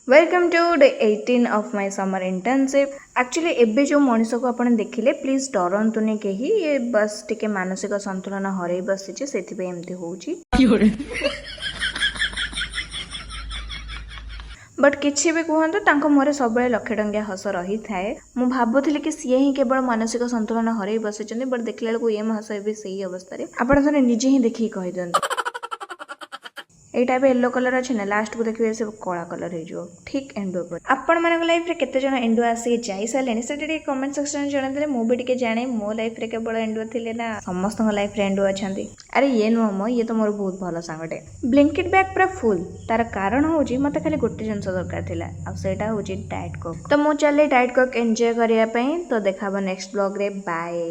Welcome to day 18 of my summer internship. Actually एबे जो मनीष को आप देखिले प्लीज डरंतुनि कहीं ये बस टिके मानसिक संतुलन हरई बसी से एमती होउची। बट किसी भी कहतु मुहर सब लक्षे टंकिया हस रही थाए। मु भावुली कि सी ही केवल मानसिक संतुलन हरई बसी बट देखला बेलू ये महाशय भी सही अवस्था आप निजे ही देखिए कही दिखाँ यहाँ येलो कलर अच्छे ना लास्ट को देखिए सब कला कलर हो ठीक एंडुआ पर आपण मान लाइफ रे केते जण एंडुआ आसी जाई सारे से कमेंट सेक्शन में जणाते मु भी जाने मो लाइफ रे केवल एंडुआ थिले ना समस्त लाइफ रे एंडुआ अच्छा। अरे ये नुह मो ये तो मोर बहुत भल सांगटे ब्लिंकिट बैग पूरा फुल तार कारण होची मते खाली गोटे जिंस दरकार थिला आ सेटा होची डाइट कोक। तो मु चले डाइट कोक एंजॉय करिया पई। तो देखाबो नेक्स्ट ब्लॉग रे। बाय।